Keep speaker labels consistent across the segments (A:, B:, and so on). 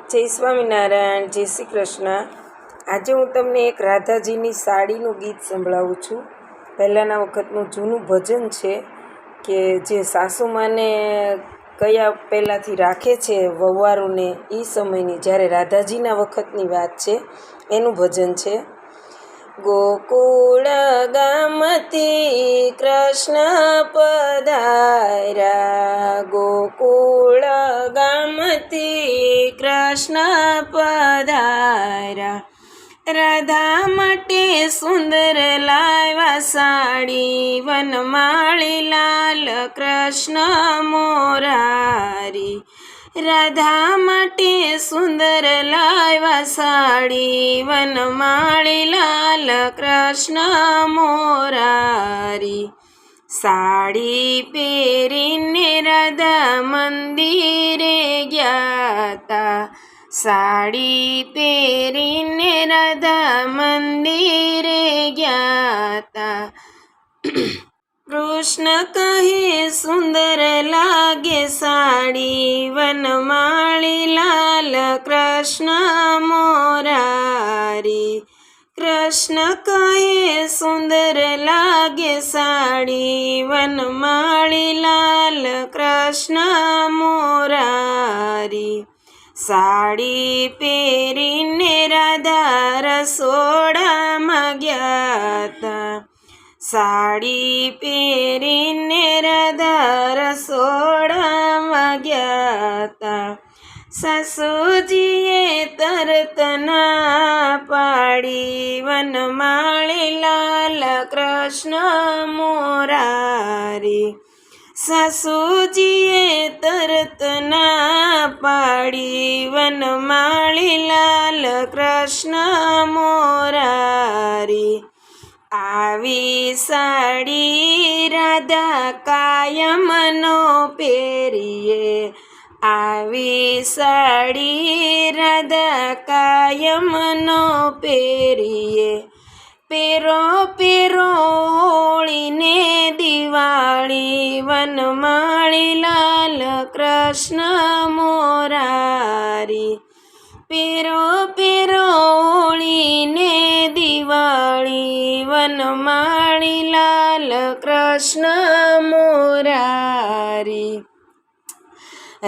A: જય સ્વામિનારાયણ, જય શ્રી કૃષ્ણ। આજે હું તમને એક રાધાજીની સાડીનું ગીત સંભળાવું છું। પહેલાંના વખતનું જૂનું ભજન છે કે જે સાસુમાને કયા પહેલાંથી રાખે છે વહુવારોને, એ સમયની જ્યારે રાધાજીના વખતની વાત છે એનું ભજન છે। ગોકુળ ગામથી કૃષ્ણ પધાર્યા, ગોકુળ ગામથી કૃષ્ણ પધાર્યા, રાધા માટે સુંદર લાવ્યા સાડી, વનમાળી લાલ કૃષ્ણ મોરારી, રાધા માટે સુંદર લાવ્યા સાડી, વનમાળી લાલ કૃષ્ણ મોરારી, સાડી પહેરીને રાધા મંદિરે ગયા, સાડી પહેરીને રાધા મંદિરે ગયા, કૃષ્ણ કહે સુંદર લાગે સાડી, વનમાળી લાલ કૃષ્ણ મોરારી, કૃષ્ણ કહે સુંદર લાગે સાડી, વનમાળી લાલ કૃષ્ણ મોરારી, સાડી પહેરીને રાધા રસોડામાં ગયા, સાડી પહેરીને રાધા રસોડામાં ગયા, સાસુજીએ તરત ના પાડી, વનમાળી લાલ કૃષ્ણ મોરારી, સાસુજીએ તરત ના પાડી, વનમાળી લાલ કૃષ્ણ મોરારી, આવી સાડી રાધા કાયમનો પહેરીએ, આવી સાડી રાધા કાયમનો પહેરીએ, પેરો પેરો હોળીને દિવાળી, વનમાળી લાલ કૃષ્ણ મોરારી, પેરો પેરો હોળીને દિવાળી, વનમાળી લાલ કૃષ્ણ મોરારી,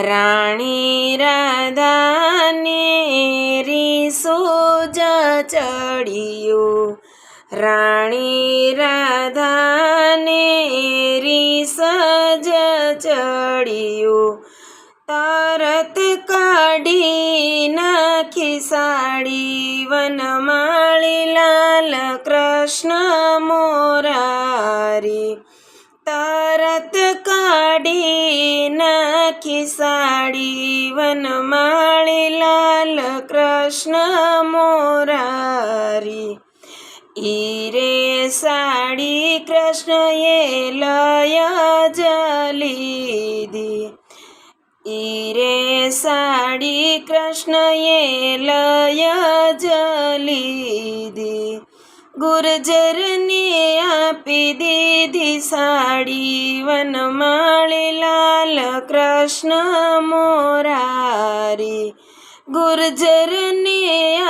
A: રાણી રાધાને રીસો જ ચડ્યો, રાણી રાધાને રીસ જ ચડ્યો, તરત કાઢી નાખી સાડી, વનમાળી લાલ કૃષ્ણ મોરારી, તરત કાઢી નાખી સાડી, વનમાળી લાલ કૃષ્ણ મોરારી, ઈરે સાડી કૃષ્ણએ લય જ લીધી, ઈરે સાડી કૃષ્ણએ લય જ લીધી, ગુર્જરને આપી દીધી સાડી, વનમાળી લાલ કૃષ્ણ મોરારી, ગુર્જરને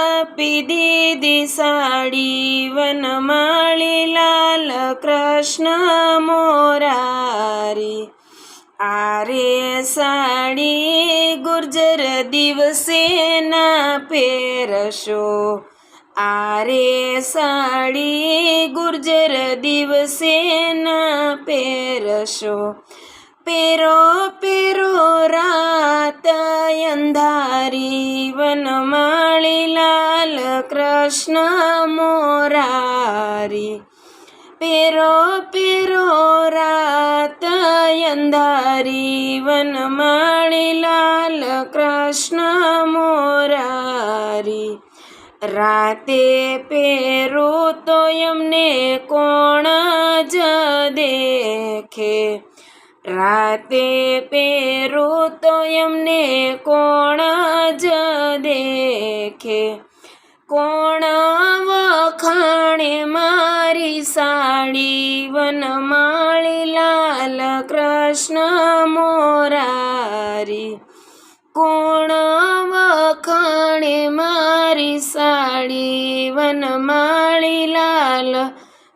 A: આપી દીધી સાડી, વનમાળી લાલ કૃષ્ણ મોરારી, આરે સાડી ગુર્જર દિવસે ના પહેરશો, આરે સાડી ગુર્જર દિવસે ના પહેરશો, પેરો પેરો રાત અંધારી, વનમાળી લાલ કૃષ્ણ મોરારી, પેરો પેરો રાત અંધારી, વનમાળી લાલ કૃષ્ણ મોરારી, રાતે પહેરું તો એમને કોણ જ દેખે, રાતે પહેરું તો એમને કોણ જ દેખે, કોણ વખાણે મારી સાડી, વનમાળી લાલ કૃષ્ણ મોરારી, કોણ વખાણે મારી સાડી, વનમાળી લાલ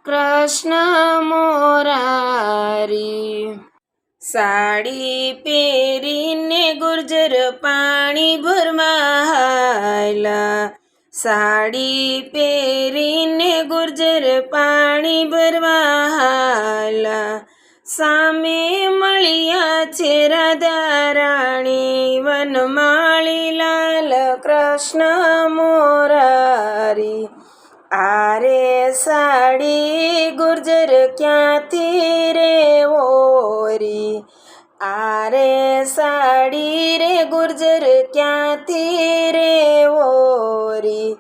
A: કૃષ્ણ મોરારી. સાડી પહેરીને ગુર્જર પાણી ભરવા હાયલા, સાડી પહેરીને ગુર્જર પાણી ભરવા હાયલા. સામે મળ્યા છે રાધા રાણી, વનમાળી લાલ કૃષ્ણ મોરારી. આરે સાડી ગુર્જર ક્યાંથી રે ઓરી, આરે સાડી રે ગુર્જર ક્યાંથી રે ઓરી.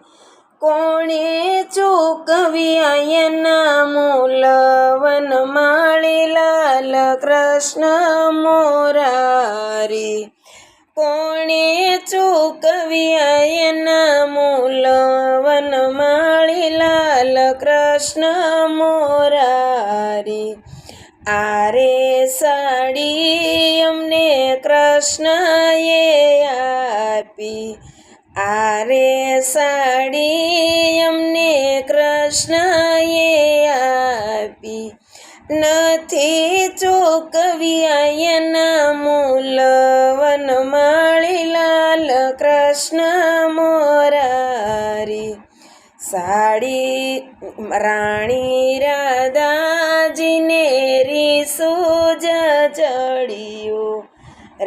A: કોણે ચૂકવ્યા એના મૂલ, વનમાળી લાલ કૃષ્ણ મોરારી. કોણે ચૂકવ્યા એના મૂલ, વનમાળી લાલ કૃષ્ણ મોરારી. આરે સાડી અમને કૃષ્ણએ આપી, આરે સાડી અમને કૃષ્ણએ આપી. નથી ચૂકવ્યા એના મૂલ, વનમાળી લાલ કૃષ્ણ મોરારી. સાડી રાણી રાધાજીને રીસુજ ચડ્યો,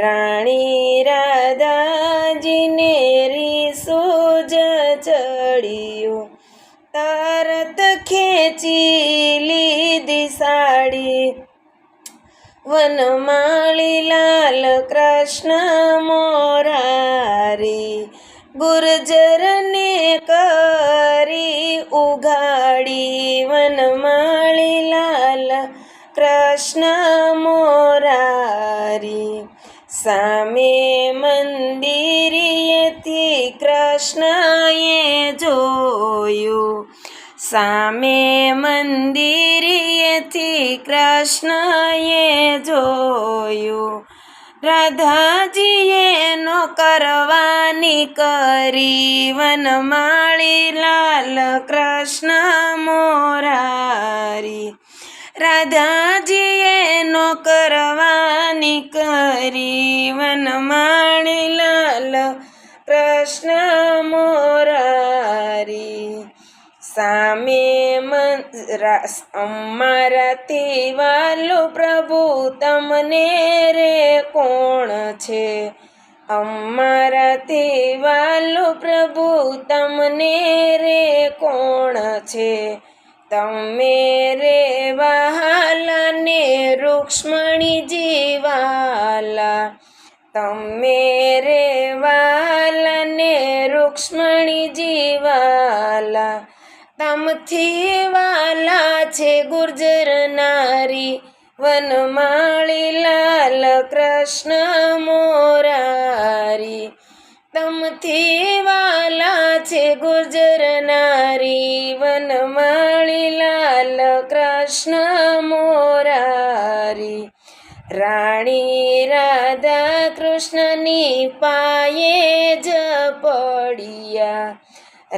A: રાણી રાધાજીને રીસુજ ચડ્યો. તરત ખેંચી લીધી સાડી, વનમાળી લાલ કૃષ્ણ મોરારી. ગુર્જરને કરી ઉઘાડી, વનમાળી લાલ કૃષ્ણ મોરારી. સામે મંદિરેથી કૃષ્ણએ જોયું, સામે મંદિરેથી કૃષ્ણએ જોયું. રાધાજીએ નોકરવાની કરી, વનમાળી લાલ કૃષ્ણ મોરારી. રાધાજીએ નોકરવાની કરી, વનમાળી લાલ કૃષ્ણ મોરારી. સામે અમારાથી વાલો પ્રભુ તમને રે કોણ છે, અમારાથી વાલો પ્રભુ તમને રે કોણ છે. તમે રે વહાલા ને રૂક્ષ્મણીજી વાલા, તમે રે વહાલા ને રૂક્ષ્મણીજી વાલા. તમથી વાલા છે ગુર્જર નારી, વનમાળી લાલ કૃષ્ણ મોરારી. તમથી વાલા છે ગુર્જર નારી, વનમાળી લાલ કૃષ્ણ મોરારી. રાણી રાધા કૃષ્ણની પાયે જ પડ્યા,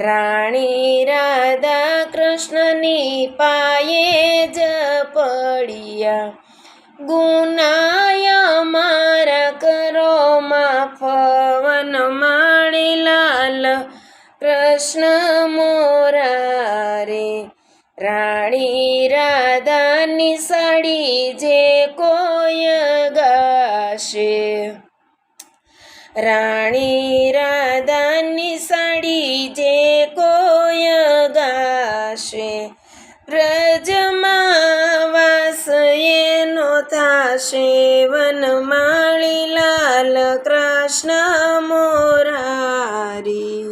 A: રાણી રાધા કૃષ્ણની પાયે જ પડ્યા. ગુનાય મારા કરો માફ, વનમાળી લાલ કૃષ્ણ મોરારી. રાણી રાધાની સાડી જે કોઈ ગાશે, રાણી રાધાની સાડી જે કોઈ ગાશે. વ્રજમાં વાસ એનો થાશે, વનમાળી લાલ કૃષ્ણ મોરારી.